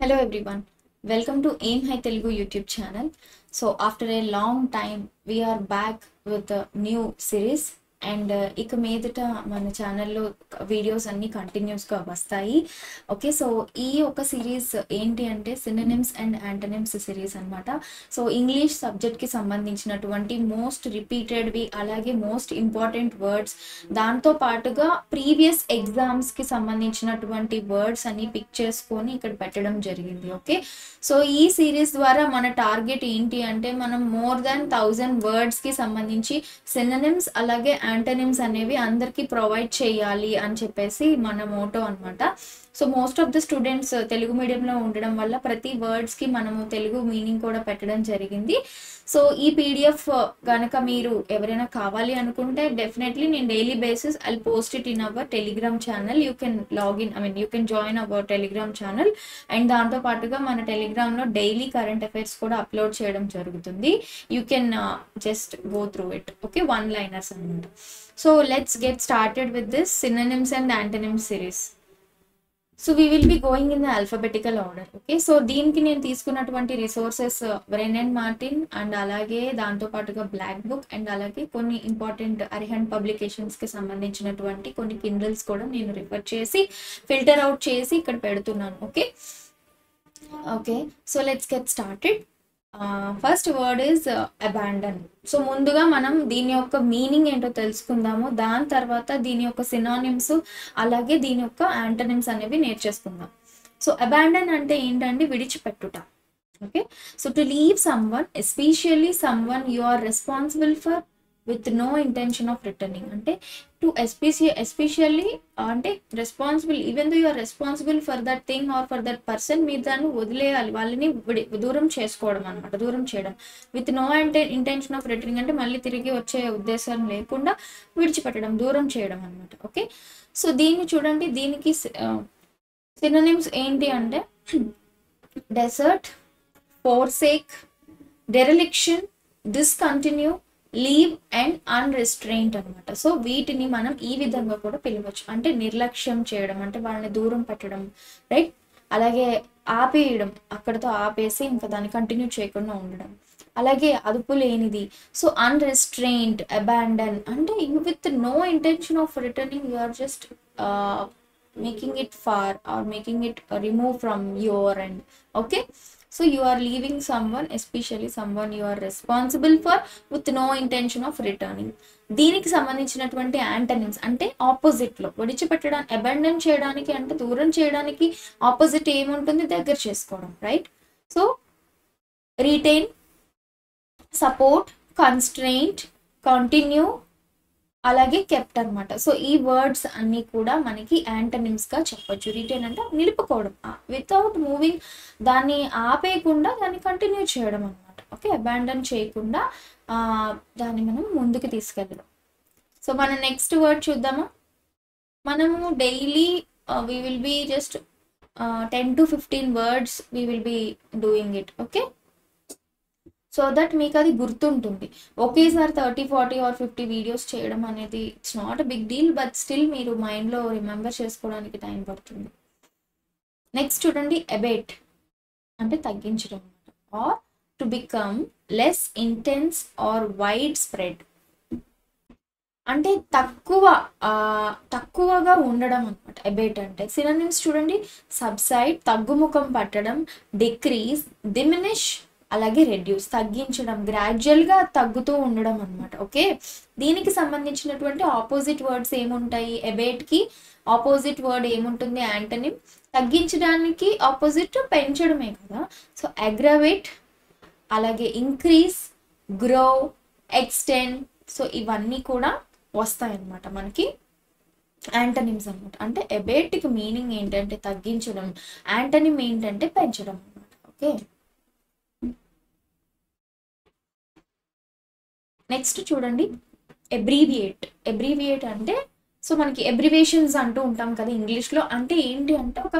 Hello everyone, welcome to Aim High Telugu YouTube channel. So after a long time we are back with a new series and ఇక మీదట మన ఛానల్లో videos అన్ని కంటిన్యూస్గా వస్తాయి. Okay, so ఈ ఒక సిరీస్ ఏంటి అంటే సినోనిమ్స్ అండ్ యాంటోనిమ్స్ సిరీస్ అనమాట. సో ఇంగ్లీష్ సబ్జెక్ట్కి సంబంధించినటువంటి మోస్ట్ రిపీటెడ్వి అలాగే మోస్ట్ ఇంపార్టెంట్ వర్డ్స్, దాంతో పాటుగా ప్రీవియస్ ఎగ్జామ్స్కి సంబంధించినటువంటి వర్డ్స్ అన్ని పిక్ చేసుకొని ఇక్కడ పెట్టడం జరిగింది. ఓకే, సో ఈ సిరీస్ ద్వారా మన టార్గెట్ ఏంటి అంటే మనం మోర్ దాన్ 1000 వర్డ్స్కి సంబంధించి సినోనిమ్స్ అలాగే యాంటోనిమ్స్ అనేవి అందరికీ ప్రొవైడ్ చేయాలి అని చెప్పేసి మన మోటో అనమాట. So most of the students Telugu మీడియంలో ఉండడం వల్ల ప్రతి వర్డ్స్కి మనము తెలుగు మీనింగ్ కూడా పెట్టడం జరిగింది. సో ఈ పీడిఎఫ్ కనుక మీరు ఎవరైనా కావాలి అనుకుంటే డెఫినెట్లీ నేను daily basis I post it in our Telegram channel. You can login, you can join our Telegram channel. And దాంతో పాటుగా మన టెలిగ్రామ్లో డైలీ కరెంట్ అఫైర్స్ కూడా అప్లోడ్ చేయడం జరుగుతుంది. You can just go through it. Okay, one liners అనమాట. So let's get started with this synonyms and antonyms series. So we will be going in the alphabetical order. Okay, so దీనికి నేను తీసుకున్నటువంటి resources bran and Martin and అలాగే దాంతోపాటుగా black book and అలాగే కొన్ని important అరిహండ్ పబ్లికేషన్స్కి సంబంధించినటువంటి కొన్ని కిండల్స్ కూడా నేను రిఫర్ చేసి ఫిల్టర్ అవుట్ చేసి ఇక్కడ పెడుతున్నాను. Okay okay, so let's get started. First word is abandon. So ముందుగా మనం దీని యొక్క మీనింగ్ ఏంటో తెలుసుకుందాము. దాని తర్వాత దీని యొక్క సినానిమ్స్ అలాగే దీని యొక్క యాంటోనిమ్స్ అనేవి నేర్చేసుకుందాం. సో అబాండన్ అంటే ఏంటంటే విడిచిపెట్టుట. Okay, so to leave someone, especially someone you are responsible for with no intention of returning. అంటే టు ఎస్పెషల్లీ అంటే responsible, even though you are responsible for that thing or for that person, మీరు దాన్ని వదిలేయాలి, వాళ్ళని దూరం చేసుకోవడం అనమాట, దూరం చేయడం. With no intention of returning అంటే మళ్ళీ తిరిగి వచ్చే ఉద్దేశం లేకుండా విడిచిపెట్టడం, దూరం చేయడం అనమాట. ఓకే, సో దీన్ని చూడండి, దీనికి సినోనిమ్స్ ఏంటి అంటే desert, forsake, dereliction, discontinue, leave and unrestraint అనమాట. సో వీటిని మనం ఈ విధంగా కూడా పిలవచ్చు. అంటే నిర్లక్ష్యం చేయడం అంటే వాళ్ళని దూరం పెట్టడం, రైట్. అలాగే ఆపేయడం, అక్కడతో ఆపేసి ఇంకా దాన్ని కంటిన్యూ చేయకుండా ఉండడం. అలాగే అదుపు లేనిది, సో అన్రెస్ట్రెయింట్, అబాండన్ అంటే with no intention of returning, you are just making it far or making it remove from your end. Okay, so you are leaving someone, especially someone you are responsible for with no intention of returning. దీనికి సంబంధించినటువంటి antonyms అంటే ఆపోజిట్లో విడిచిపెట్టడానికి, abandon చేయడానికి అంటే దూరం చేయడానికి opposite ఏముంటుంది, దగ్గర చేసుకోవడం, right. So retain, support, constraint, continue అలాగే కెప్ట్ అనమాట. సో ఈ వర్డ్స్ అన్నీ కూడా మనకి యాంటోనిమ్స్గా చెప్పొచ్చు. రిటైన్ అంటే నిలుపుకోవడం, వితౌట్ మూవింగ్, దాన్ని ఆపేయకుండా దాన్ని కంటిన్యూ చేయడం అనమాట. ఓకే, అబాండన్ చేయకుండా దాన్ని మనం ముందుకు తీసుకెళ్ళడం. సో మనం నెక్స్ట్ వర్డ్ చూద్దామా. మనము daily we will be just 10 to 15 words we will be doing it. Okay, so that మీకు అది గుర్తుంటుంది. ఒకేసారి 30, 40 or 50 వీడియోస్ చేయడం అనేది it's not a big deal, but still మీరు మైండ్లో రిమెంబర్ చేసుకోవడానికి టైం పడుతుంది. నెక్స్ట్ చూడండి, అబేట్ అంటే తగ్గించడం or to become less intense or widespread అంటే తక్కువగా ఉండడం అనమాట. అబేట్ అంటే సినోనిమ్స్ చూడండి, సబ్సైడ్ తగ్గుముఖం పట్టడం, డిక్రీజ్, డిమినిష్ అలాగే రెడ్యూస్ తగ్గించడం, గ్రాడ్యువల్గా తగ్గుతూ ఉండడం అనమాట. ఓకే, దీనికి సంబంధించినటువంటి ఆపోజిట్ వర్డ్స్ ఏముంటాయి, అబేట్కి ఆపోజిట్ వర్డ్ ఏముంటుంది, యాంటోనిమ్. తగ్గించడానికి ఆపోజిట్ పెంచడమే కదా. సో అగ్రవేట్ అలాగే ఇంక్రీజ్, గ్రో, ఎక్స్టెండ్, సో ఇవన్నీ కూడా వస్తాయన్నమాట మనకి యాంటోనిమ్స్ అనమాట. అంటే అబేట్కి మీనింగ్ ఏంటంటే తగ్గించడం, యాంటోనిమ్ ఏంటంటే పెంచడం అనమాట. ఓకే, నెక్స్ట్ చూడండి, అబ్రీవియేట్. అబ్రీవియేట్ అంటే సో మనకి అబ్రివేషన్స్ అంటూ ఉంటాం కదా ఇంగ్లీష్లో. అంటే ఏంటి అంటే ఒక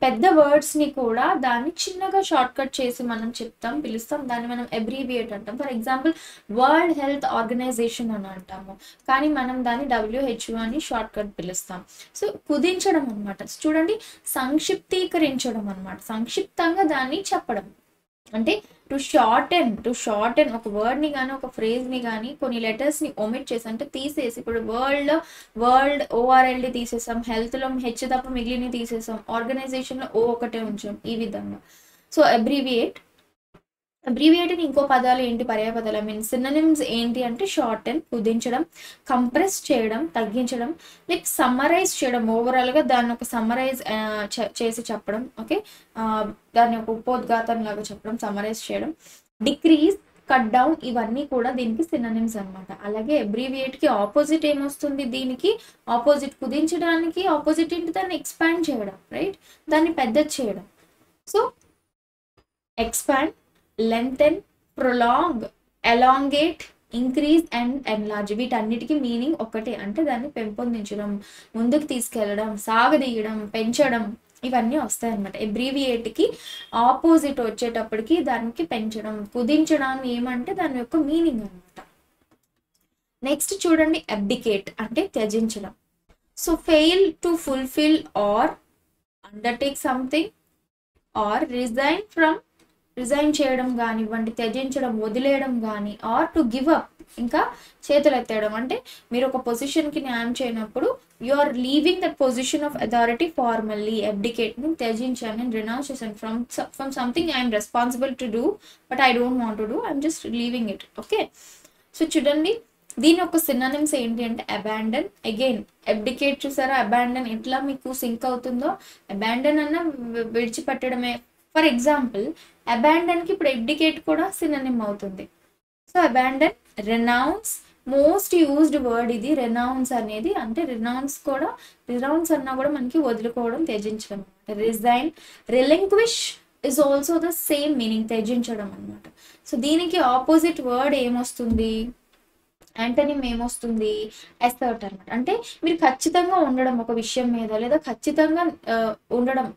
పెద్ద వర్డ్స్ని కూడా దాన్ని చిన్నగా షార్ట్ కట్ చేసి మనం చెప్తాం, పిలుస్తాం, దాన్ని మనం అబ్రివియేట్ అంటాం. For example World Health Organization అని అంటాము, కానీ మనం దాన్ని WHO అని షార్ట్ కట్ పిలుస్తాం. సో కుదించడం అనమాట. చూడండి, సంక్షిప్తీకరించడం అనమాట, సంక్షిప్తంగా దాన్ని చెప్పడం. అంటే టు షార్టెన్ ఒక వర్డ్ని కానీ ఒక ఫ్రేజ్ని కానీ కొన్ని లెటర్స్ని ఒమిట్ చేసి, అంటే తీసేసి, ఇప్పుడు వరల్డ్ ORLD తీసేసాం, హెల్త్లో H తప్ప మిగిలిన తీసేసాం, ఆర్గనైజేషన్లో O ఒకటే ఉంచాం, ఈ విధంగా. సో అబ్రివియేట్ ఇంకో పదాలు ఏంటి, పర్యాయపదాలు, సినోనిమ్స్ ఏంటి అంటే షార్టెన్ కుదించడం, కంప్రెస్ చేయడం తగ్గించడం, లైక్ సమ్మరైజ్ చేయడం, ఓవరాల్గా దాన్ని ఒక సమ్మరైజ్ చేసి చెప్పడం. ఓకే, దాన్ని ఒక ఉపోద్ఘాతం లాగా చెప్పడం, సమ్మరైజ్ చేయడం. డిక్రీజ్, కట్ డౌన్, ఇవన్నీ కూడా దీనికి సినోనిమ్స్ అనమాట. అలాగే అబ్రివియేట్కి ఆపోజిట్ ఏమొస్తుంది, దీనికి ఆపోజిట్, కుదించడానికి ఆపోజిట్ ఏంటి, దాన్ని ఎక్స్పాండ్ చేయడం, రైట్, దాన్ని పెద్దది చేయడం. So expand, lengthen, prolong, elongate, increase and enlarge, వీటన్నిటికీ మీనింగ్ ఒకటే, అంటే దాన్ని పెంపొందించడం, ముందుకు తీసుకెళ్ళడం, సాగదీయడం, పెంచడం, ఇవన్నీ వస్తాయి అన్నమాట. అబ్రివియేట్కి ఆపోజిట్ వచ్చేటప్పటికి దానికి పెంచడం, కుదించడం ఏమంటే దాని యొక్క మీనింగ్ అనమాట. నెక్స్ట్ చూడండి, అబ్డికేట్ అంటే త్యజించడం. So fail to fulfil or undertake something, or resign చేయడం కానివ్వండి, త్యజించడం, వదిలేయడం కానీ, ఆర్ టు గివ్ అప్, ఇంకా చేతులు ఎత్తేయడం. అంటే మీరు ఒక పొజిషన్కి న్యాయం చేయనప్పుడు you are leaving that position of authority formally. Abdicate, నేను త్యజించాను, నేను రినౌన్స్ చేశాను from something I'm responsible to do but I don't want to do, I'm just leaving it. Okay, so చూడండి దీని యొక్క సినోనిమ్స్ ఏంటి అంటే అబాండన్. అగైన్ అబ్డికేట్ చూసారా, అబాండన్ ఎట్లా మీకు సింక్ అవుతుందో, అబాండన్ అన్న విడిచిపెట్టడమే. ఫర్ ఎగ్జాంపుల్ అబాండన్కి ఇప్పుడు అబ్డికేట్ కూడా సినోనిమ్ అవుతుంది. So abandon, renounce, most used word ఇది రెనౌన్స్ అనేది. అంటే రెనౌన్స్ అన్నా కూడా మనకి వదులుకోవడం, త్యజించడం. Resign, relinquish is also the same meaning, త్యజించడం అనమాట. సో దీనికి ఆపోజిట్ వర్డ్ ఏమొస్తుంది, యాంటనిమ్ ఏమొస్తుంది, అసర్ట్ అనమాట. అంటే మీరు ఖచ్చితంగా ఉండడం ఒక విషయం మీద, లేదా ఖచ్చితంగా ఉండడం,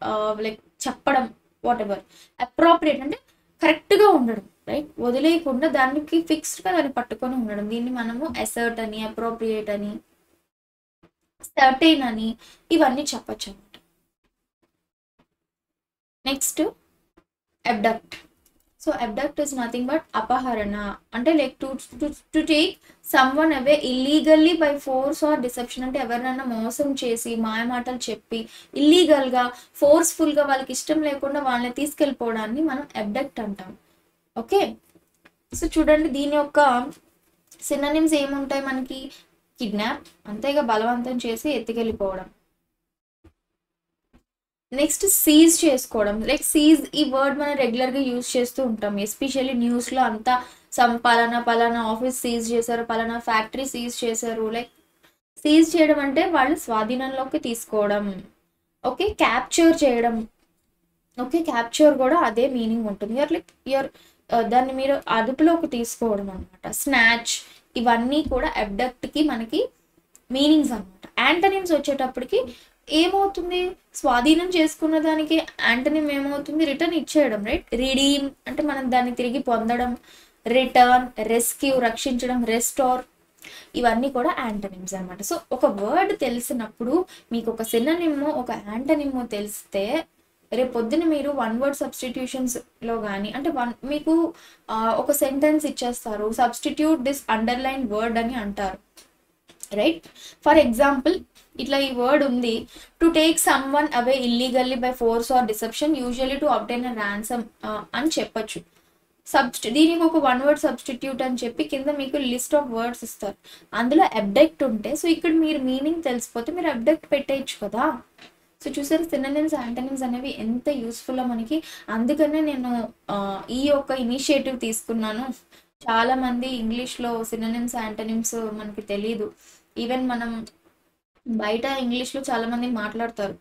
లైక్ చెప్పడం, వాట్ ఎవర్. అప్రోప్రియేట్ అంటే కరెక్ట్గా ఉండడం, రైట్, వదిలేయకుండా దానికి ఫిక్స్డ్గా దాన్ని పట్టుకొని ఉండడం. దీన్ని మనము అసర్ట్ అని, అప్రోప్రియేట్ అని, సర్టైన్ అని, ఇవన్నీ చెప్పచ్చు అనమాట. Next abduct. So abduct is nothing but అపహరణ. అంటే like to take someone away illegally by force or deception. అంటే ఎవరినైనా మోసం చేసి, మాయమాటలు చెప్పి, ఇల్లీగల్గా, ఫోర్స్ఫుల్గా, వాళ్ళకి ఇష్టం లేకుండా వాళ్ళని తీసుకెళ్ళిపోవడాన్ని మనం అబ్డక్ట్ అంటాం. ఓకే, సో చూడండి దీని యొక్క సినోనిమ్స్ ఏముంటాయి మనకి, కిడ్నాప్, అంతేగా బలవంతం చేసి ఎత్తుకెళ్ళిపోవడం. నెక్స్ట్ సీజ్ చేసుకోవడం. లైక్ సీజ్, ఈ వర్డ్ మనం రెగ్యులర్గా యూజ్ చేస్తూ ఉంటాం, ఎస్పెషల్లీ న్యూస్లో అంతా పలానా ఆఫీస్ సీజ్ చేశారు, పలానా ఫ్యాక్టరీ సీజ్ చేశారు. లైక్ సీజ్ చేయడం అంటే వాళ్ళు స్వాధీనంలోకి తీసుకోవడం. ఓకే, క్యాప్చర్ చేయడం. ఓకే, క్యాప్చర్ కూడా అదే మీనింగ్ ఉంటుంది. దాన్ని మీరు అదుపులోకి తీసుకోవడం అనమాట. స్నాచ్, ఇవన్నీ కూడా అబ్డక్ట్కి మనకి మీనింగ్స్ అనమాట. యాంటనిమ్స్ వచ్చేటప్పటికి ఏమవుతుంది, స్వాధీనం చేసుకున్న దానికి యాంటనిమ్ ఏమవుతుంది, రిటర్న్ ఇచ్చేయడం, రైట్. రిడీమ్ అంటే మనం దాన్ని తిరిగి పొందడం, రిటర్న్, రెస్క్యూ, రక్షించడం, రెస్టోర్, ఇవన్నీ కూడా యాంటనిమ్స్ అనమాట. సో ఒక వర్డ్ తెలిసినప్పుడు మీకు ఒక సినోనిమ్, ఒక యాంటనిమ్ తెలిస్తే రేపు పొద్దున మీరు వన్ వర్డ్ సబ్స్టిట్యూషన్స్లో కానీ, అంటే మీకు ఒక సెంటెన్స్ ఇచ్చేస్తారు, సబ్స్టిట్యూట్ దిస్ అండర్లైన్ వర్డ్ అని అంటారు, రైట్. ఫర్ ఎగ్జాంపుల్ ఇట్లా ఈ వర్డ్ ఉంది, to take someone away illegally by force or deception usually to obtain a ransom అని చెప్పొచ్చు. దీనికి ఒక వన్ వర్డ్ సబ్స్టిట్యూట్ అని చెప్పి కింద మీకు లిస్ట్ ఆఫ్ వర్డ్స్ ఇస్తారు, అందులో అబ్డక్ట్ ఉంటే, సో ఇక్కడ మీరు మీనింగ్ తెలిసిపోతే మీరు అబ్డక్ట్ పెట్టేయచ్చు కదా. సో చూసారు సినోనిమ్స్, యాంటనిమ్స్ అనేవి ఎంత యూస్ఫుల్లో మనకి. అందుకనే నేను ఈ యొక్క ఇనిషియేటివ్ తీసుకున్నాను. చాలామంది ఇంగ్లీష్లో సినోనిమ్స్, యాంటనిమ్స్ మనకి తెలీదు. ఈవెన్ మనం బయట ఇంగ్లీష్లో చాలామంది మాట్లాడతారు,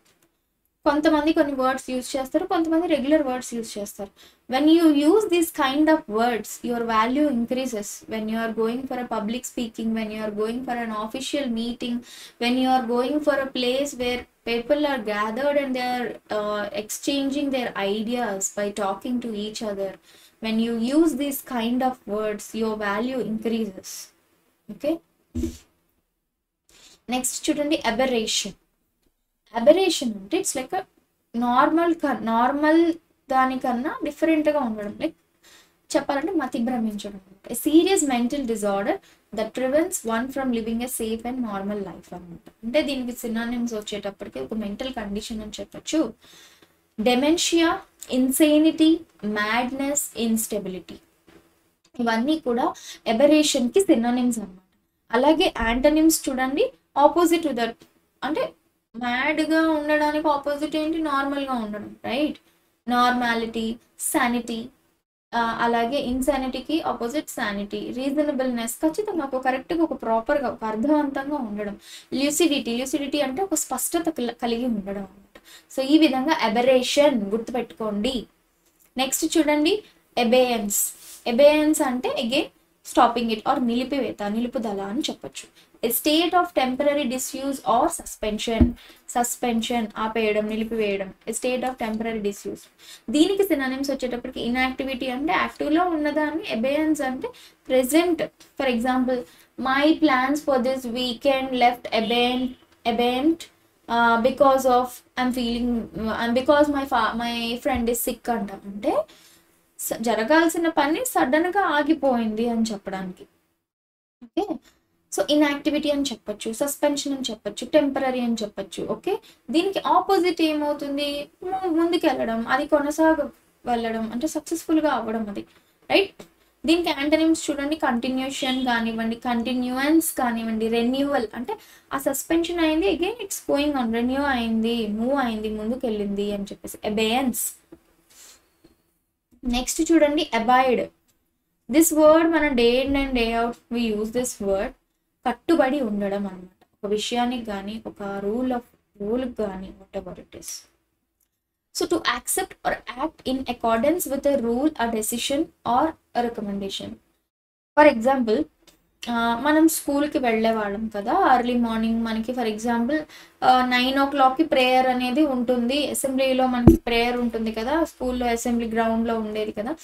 కొంతమంది కొన్ని వర్డ్స్ యూజ్ చేస్తారు, కొంతమంది రెగ్యులర్ వర్డ్స్ యూజ్ చేస్తారు. When you use these kind of words your value increases. When you are going for a public speaking, when you are going for an official meeting, when you are going for a place where people are gathered and they are exchanging their ideas by talking to each other. When you use these kind of words, your value increases. Okay, next చూడండి aberration. Aberration అంటే it's like normal దానికన్నా డిఫరెంట్గా ఉండడం, like చెప్పాలంటే మతి భ్రమించడం. A serious mental disorder that prevents one from living a safe and normal life అనమాట. అంటే దీనికి సినానిమ్స్ వచ్చేటప్పటికి ఒక మెంటల్ కండిషన్ అని చెప్పచ్చు. డెమెన్షియా, ఇన్సేనిటీ, మ్యాడ్నెస్, ఇన్స్టెబిలిటీ, ఇవన్నీ కూడా ఎబరేషన్కి సినానిమ్స్ అనమాట. అలాగే యాంటనిమ్స్ చూడండి, ఆపోజిట్ టు దట్. అంటే మ్యాడ్గా ఉండడానికి ఆపోజిట్ ఏంటి? నార్మల్గా ఉండడం, రైట్? నార్మాలిటీ, సానిటీ. అలాగే ఇన్సానిటీకి ఆపోజిట్ సానిటీ. రీజనబుల్నెస్, ఖచ్చితంగా ఒక కరెక్ట్గా ఒక ప్రాపర్గా ఒక అర్థవంతంగా ఉండడం. ల్యూసిడిటీ అంటే ఒక స్పష్టత కలిగి ఉండడం అనమాట. సో ఈ విధంగా అబరేషన్ గుర్తుపెట్టుకోండి. నెక్స్ట్ చూడండి ఎబేయన్స్ అంటే అగైన్ స్టాపింగ్ ఇట్ ఆర్ నిలుపుదల అని చెప్పొచ్చు. A state of temporary disuse or suspension ఆపేయడం, నిలిపివేయడం. A state of temporary disuse. దీనికి సినానిమ్స్ వచ్చేటప్పటికి ఇన్యాక్టివిటీ అంటే యాక్టివ్లో ఉన్నదాన్ని, అబేయన్స్ అంటే present. For example, my plans for this weekend left abeyant because of because my friend is sick అంట. అంటే జరగాల్సిన పని సడన్గా ఆగిపోయింది అని చెప్పడానికి. ఓకే, సో ఇన్యాక్టివిటీ అని చెప్పచ్చు, సస్పెన్షన్ అని చెప్పచ్చు, టెంపరీ అని చెప్పచ్చు. ఓకే, దీనికి ఆపోజిట్ ఏమవుతుంది? ముందుకు వెళ్ళడం, అది వెళ్ళడం అంటే సక్సెస్ఫుల్గా అవ్వడం, అది రైట్. దీనికి యాంటనిమ్స్ చూడండి, కంటిన్యూషన్ కానివ్వండి, కంటిన్యూయన్స్ కానివ్వండి, రెన్యూవల్ అంటే ఆ సస్పెన్షన్ అయింది, again it's going on, renew అయింది, మూవ్ అయింది, ముందుకు వెళ్ళింది అని చెప్పేసి అబేయన్స్. నెక్స్ట్ చూడండి అబాయిడ్. దిస్ వర్డ్ మన day in and day out we use this word. కట్టుబడి ఉండడం అనమాట, ఒక విషయానికి కానీ ఒక రూల్కి కానీ, whatever it is. So to accept or act in accordance with a rule, a decision or a recommendation. For example, మనం స్కూల్కి వెళ్ళేవాళ్ళం కదా అర్లీ మార్నింగ్. మనకి ఫర్ ఎగ్జాంపుల్ 9 o'clockకి ప్రేయర్ అనేది ఉంటుంది. అసెంబ్లీలో మనకి ప్రేయర్ ఉంటుంది కదా, స్కూల్లో అసెంబ్లీ గ్రౌండ్లో ఉండేది కదా.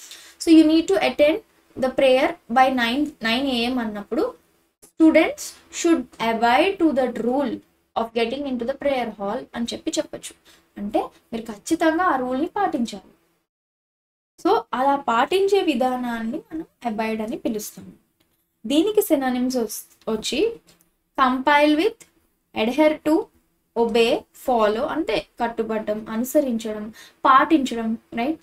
So you need to attend the prayer by 9 AM అన్నప్పుడు students should avoid to that rule of getting in to the prayer hall అని చెప్పచ్చు. అంటే మీరు ఖచ్చితంగా ఆ రూల్ని పాటించాలి. సో అలా పాటించే విధానాన్ని మనం అబాయిడ్ అని పిలుస్తాము. దీనికి సినానిమ్స్ వచ్చి comply with, adhere to, obey, follow, అంతే కట్టుబడడం, అనుసరించడం, పాటించడం, రైట్.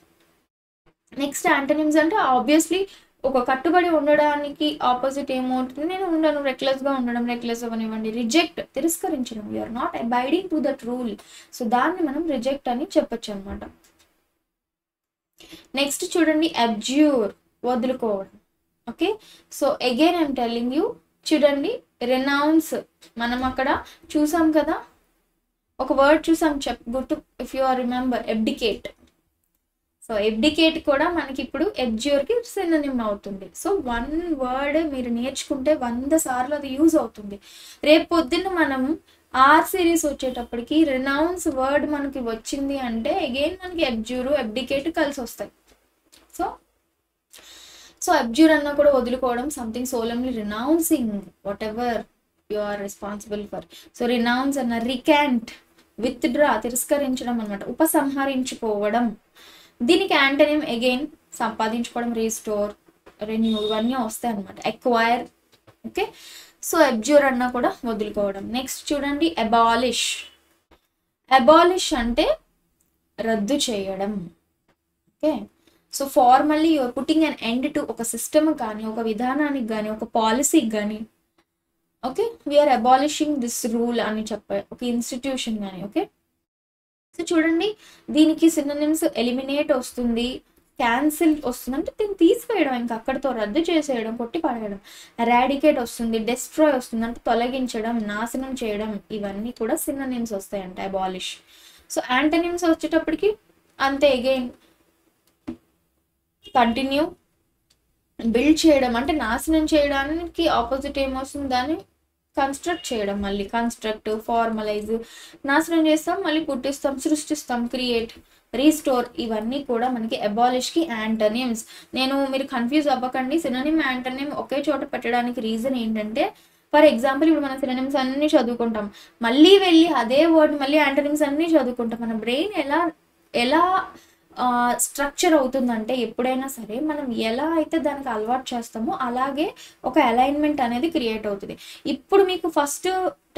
నెక్స్ట్ యాంటనిమ్స్ అంటే ఆబ్వియస్లీ ఒక కట్టుబడి ఉండడానికి ఆపోజిట్ ఏమవుతుంది? నేను ఉండను, రెక్లెస్గా ఉండడం, రెక్లెస్ అవనివ్వండి. రిజెక్ట్, తిరస్కరించడం, you're not abiding to that rule. So దాన్ని మనం రిజెక్ట్ అని చెప్పొచ్చు అనమాట. నెక్స్ట్ చూడండి అబ్జ్యూర్, వదులుకోవడం. Okay, so again I'm telling you, చూడండి రెనౌన్స్. మనం అక్కడ చూసాం కదా, ఒక వర్డ్ చూసాం, గుర్తు, if you are remember, abdicate. So abdicate కూడా మనకి ఇప్పుడు అబ్జ్యూర్కి సినోనిమ్ అవుతుంది. సో వన్ వర్డ్ మీరు నేర్చుకుంటే 100 సార్లు అది యూజ్ అవుతుంది. రేపు పొద్దున్న మనం ఆర్ సిరీస్ వచ్చేటప్పటికి రెనౌన్స్ వర్డ్ మనకి వచ్చింది అంటే అగైన్ మనకి అబ్జ్యూరు, అబ్డికేట్ కలిసి వస్తాయి. సో అబ్జ్యూర్ అన్నా కూడా వదులుకోవడం, something solemnly renouncing whatever you are responsible for. So renounce అన్న రికాంట్, విత్డ్రా, తిరస్కరించడం అనమాట, ఉపసంహరించుకోవడం. దీనికి యాంటనిమ్ అగైన్ సంపాదించుకోవడం, రీస్టోర్, రెన్యూ, ఇవన్నీ వస్తాయి అనమాట. ఎక్వైర్. ఓకే, సో అబ్జ్యూర్ అన్నా కూడా వదులుకోవడం. నెక్స్ట్ చూడండి అబాలిష్. అబాలిష్ అంటే రద్దు చేయడం. Okay, so formally you're putting an end to ఒక సిస్టమ్ కానీ, ఒక విధానానికి కానీ, ఒక పాలసీకి కానీ. Okay, we're abolishing this rule అని చెప్పారు, ఒక ఇన్స్టిట్యూషన్ కానీ. ఓకే, సో చూడండి దీనికి సినోనిమ్స్ ఎలిమినేట్ వస్తుంది, క్యాన్సిల్ వస్తుంది, అంటే దీన్ని తీసివేయడం, ఇంకా అక్కడితో రద్దు చేసేయడం, కొట్టి పడేయడం. ఎరాడికేట్ వస్తుంది, డెస్ట్రాయ్ వస్తుంది, అంటే తొలగించడం, నాశనం చేయడం. ఇవన్నీ కూడా సినోనిమ్స్ వస్తాయంట అబాలిష్. సో యాంటనిమ్స్ వచ్చేటప్పటికి అంతే, అగైన్ కంటిన్యూ, బిల్డ్ చేయడం అంటే నాశనం చేయడానికి ఆపోజిట్ ఏమొస్తుంది, దాన్ని కన్స్ట్రక్ట్ చేయడం, మళ్ళీ కన్స్ట్రక్ట్, ఫార్మలైజ్, నాశనం చేస్తాం మళ్ళీ పుట్టిస్తాం, సృష్టిస్తాం, క్రియేట్, రీస్టోర్, ఇవన్నీ కూడా మనకి అబాలిష్కి యాంటనిమ్స్. మీరు కన్ఫ్యూజ్ అవ్వకండి, సినోనిమ్ యాంటనిమ్ ఒకే చోట పెట్టడానికి రీజన్ ఏంటంటే, ఫర్ ఎగ్జాంపుల్ ఇప్పుడు మన సినోనిమ్స్ అన్ని చదువుకుంటాం, మళ్ళీ వెళ్ళి అదే వర్డ్ మళ్ళీ యాంటనిమ్స్ అన్ని చదువుకుంటాం. మన బ్రెయిన్ ఎలా ఎలా స్ట్రక్చర్ అవుతుందంటే, ఎప్పుడైనా సరే మనం ఎలా అయితే దానికి అలవాటు చేస్తామో అలాగే ఒక అలైన్మెంట్ అనేది క్రియేట్ అవుతుంది. ఇప్పుడు మీకు ఫస్ట్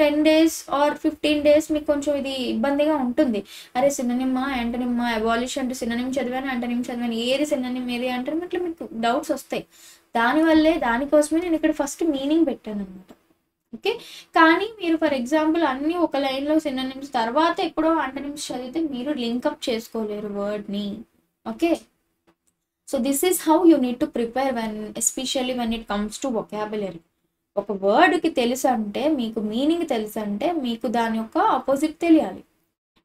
10 days ఆర్ 15 days మీకు కొంచెం ఇది ఇబ్బందిగా ఉంటుంది. అరే సినోనిమ్మా యాంటనిమ్మా, అబాలిష్ అంటే సినోనిమ్ చదివాను, యాంటనిమ్ చదివాను, ఏది సినోనిమ్ ఏది యాంటనిమ్, ఇట్లా మీకు డౌట్స్ వస్తాయి. దానికోసమే నేను ఇక్కడ ఫస్ట్ మీనింగ్ పెట్టాను అనమాట. ఓకే, కానీ మీరు ఫర్ ఎగ్జాంపుల్ అన్ని ఒక లైన్లో సినోనిమ్స్ తర్వాత ఎప్పుడో యాంటనిమ్స్ చదివితే మీరు లింకప్ చేసుకోలేరు వర్డ్ని. Okay, so this is how you need to prepare especially when it comes to vocabulary. ఒక వర్డ్కి తెలుసు అంటే, మీకు మీనింగ్ తెలుసు అంటే, మీకు దాని యొక్క ఆపోజిట్ తెలియాలి.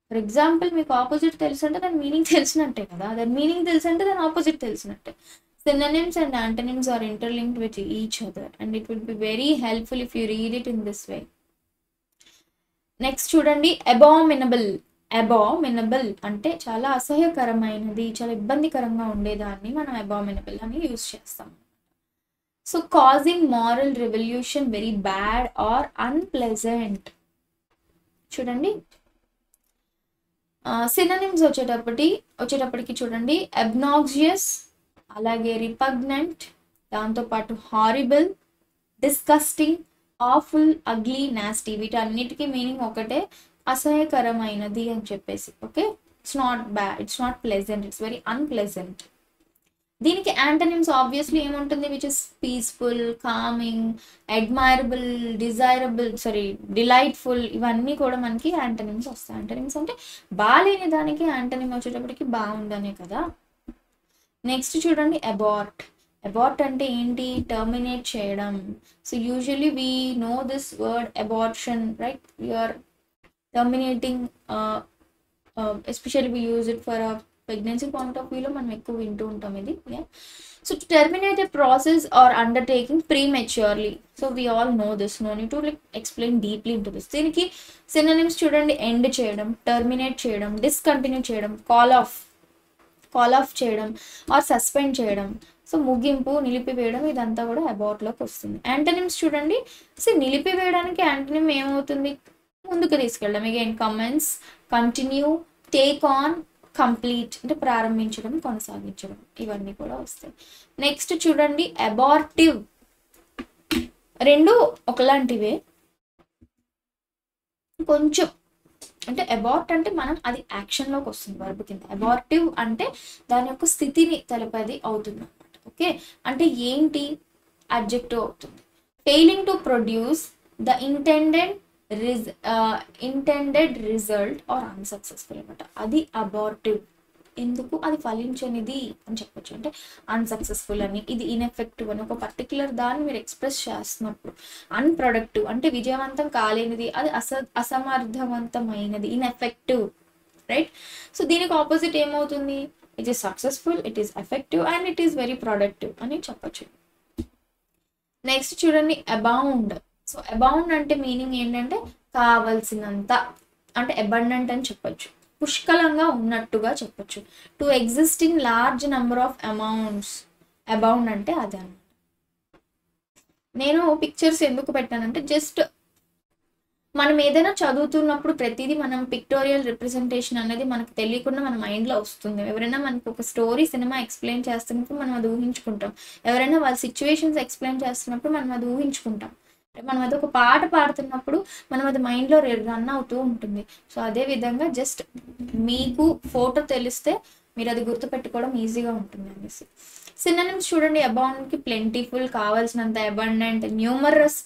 ఫర్ ఎగ్జాంపుల్ మీకు ఆపోజిట్ తెలుసు అంటే దాని మీనింగ్ తెలిసినట్టే కదా, దాని మీనింగ్ తెలుసు అంటే దాని opposite తెలిసినట్టే. Synonyms and antonyms are interlinked with each other and it would be very helpful if you read it in this way. Next చూడండి, abominable. Abominable అంటే చాలా అసహ్యకరమైనది, చాలా ఇబ్బందికరంగా ఉండేదాన్ని మనం abominable అని యూజ్ చేస్తాం. So causing moral revolution, very bad or unpleasant. చూడండి, సినోనిమ్స్ వచ్చేటప్పటికి చూడండి, అబ్నాక్సియస్, అలాగే రిపగ్నెంట్, దాంతోపాటు horrible, disgusting, awful, ugly, nasty, వీటన్నిటికీ మీనింగ్ ఒకటే, అసహ్యకరమైనది అని చెప్పేసి. Okay, it's not bad, it's not pleasant, it's very unpleasant. దీనికి యాంటనిమ్స్ ఆబ్వియస్లీ ఏముంటుంది, which is peaceful, coming, admirable, delightful, ఇవన్నీ కూడా మనకి యాంటనిమ్స్ వస్తాయి. యాంటనిమ్స్ అంటే బాలేని దానికి యాంటనిమ్ వచ్చేటప్పటికి బాగుందనే కదా. నెక్స్ట్ చూడండి, అబార్ట్. అబార్ట్ అంటే ఏంటి, టర్మినేట్ చేయడం. So usually we know this word abortion, right? You're terminating, especially we use it for a pregnancy point of వ్యూలో మనం ఎక్కువ వింటూ ఉంటాం ఇది. So to terminate a process or undertaking prematurely. So we all know this, no need to explain deeply into this. దీనికి synonyms చూడండి, end చేయడం, terminate చేయడం, డిస్కంటిన్యూ చేయడం, కాల్ ఆఫ్ చేయడం ఆర్ సస్పెండ్ చేయడం. సో ముగింపు, నిలిపివేయడం, ఇదంతా కూడా అబార్ట్లోకి వస్తుంది. యాంటనిమ్స్ చూడండి, సో నిలిపివేయడానికి యాంటనిమ్ ఏమవుతుంది, ముందుకు తీసుకెళ్ళడం, again commence, continue, take on, complete అంటే ప్రారంభించడం, కొనసాగించడం, ఇవన్నీ కూడా వస్తాయి. నెక్స్ట్ చూడండి, అబార్టివ్. రెండు ఒకలాంటివే, కొంచెం అంటే అబార్ట్ అంటే మనం అది యాక్షన్లోకి వస్తుంది వర్బ్ కింద. అబార్టివ్ అంటే దాని యొక్క స్థితిని తెలిపేది అవుతుంది అన్నమాట. ఓకే, అంటే ఏంటి, అడ్జెక్టివ్ అవుతుంది. Failing to produce the intended result or unsuccessful అనమాట. అది అబార్టివ్. ఎందుకు, అది ఫలించనిది అని చెప్పొచ్చు, అంటే అన్సక్సెస్ఫుల్ అని, ఇది ఇన్ఎఫెక్టివ్ అని, ఒక పర్టికులర్ దాన్ని మీరు ఎక్స్ప్రెస్ చేస్తున్నప్పుడు. అన్ప్రొడక్టివ్ అంటే విజయవంతం కాలేనిది, అది అసమర్థవంతమైనది, ఇన్ఎఫెక్టివ్, రైట్? సో దీనికి ఆపోజిట్ ఏమవుతుంది, it is successful, it is effective and it is very productive అని చెప్పొచ్చు. నెక్స్ట్ చూడండి, అబౌండ్. సో అబౌండ్ అంటే మీనింగ్ ఏంటంటే కావలసినంత, అంటే అబండెంట్ అని చెప్పొచ్చు, పుష్కలంగా ఉన్నట్టుగా చెప్పొచ్చు. To exist in large number of amounts, abound అంటే అదే అన్నమాట. నేను పిక్చర్స్ ఎందుకు పెట్టానంటే, జస్ట్ మనం ఏదైనా చదువుతున్నప్పుడు ప్రతిదీ మనం పిక్టోరియల్ రిప్రజెంటేషన్ అనేది మనకు తెలియకుండా మన మైండ్లో వస్తుంది. ఎవరైనా మనకు ఒక స్టోరీ, సినిమా ఎక్స్ప్లెయిన్ చేస్తున్నప్పుడు మనం అది ఊహించుకుంటాం. ఎవరైనా వాళ్ళ సిచ్యువేషన్స్ ఎక్స్ప్లెయిన్ చేస్తున్నప్పుడు మనం అది ఊహించుకుంటాం. మనం అది ఒక పాట పాడుతున్నప్పుడు మనం అది మైండ్లో రన్ అవుతూ ఉంటుంది. సో అదే విధంగా జస్ట్ మీకు ఫోటో తెలిస్తే మీరు అది గుర్తుపెట్టుకోవడం ఈజీగా ఉంటుంది అనేసి. సినోనిమ్స్ చూడండి, అబౌండ్కి ప్లెంటిఫుల్, కావాల్సినంత, abundant, numerous,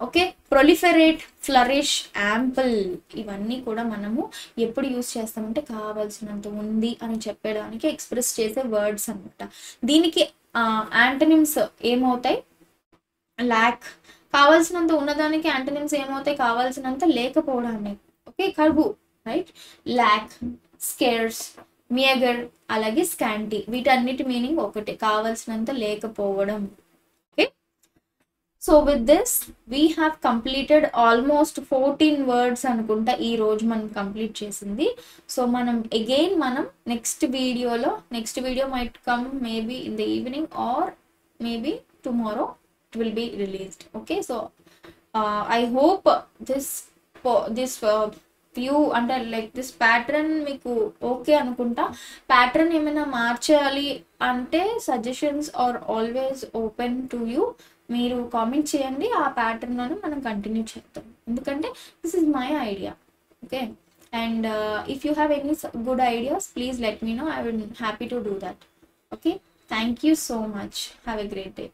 okay, proliferate, flourish, ample, ఇవన్నీ కూడా మనము ఎప్పుడు యూజ్ చేస్తామంటే కావాల్సినంత ఉంది అని చెప్పడానికి ఎక్స్ప్రెస్ చేసే వర్డ్స్ అనమాట. దీనికి యాంటనిమ్స్ ఏమవుతాయి, ల్యాక్. కావాల్సినంత ఉన్నదానికి యాంటనిమ్స్ ఏమవుతాయి, కావాల్సినంత లేకపోవడాన్ని. ఓకే, కరువు, రైట్. ల్యాక్, స్కేర్స్, మియగర్, అలాగే స్కాంటీ, వీటన్నిటి మీనింగ్ ఒకటే, కావాల్సినంత లేకపోవడం. Okay, so with this we have completed almost 14 words అనుకుంటా ఈ రోజు మనం కంప్లీట్ చేసింది. సో మనం అగైన్ మనం next video might come maybe in the evening or maybe tomorrow it will be released. Okay, so I hope this view అంటే like this pattern మీకు okay అనుకుంటా. ప్యాటర్న్ ఏమైనా మార్చాలి అంటే suggestions are always open to you. మీరు comment చేయండి, ఆ ప్యాటర్న్లోనే మనం కంటిన్యూ చేద్దాం, ఎందుకంటే this is my idea. Okay, and if you have any good ideas please let me know, I will happy to do that. Okay, thank you so much, have a great day.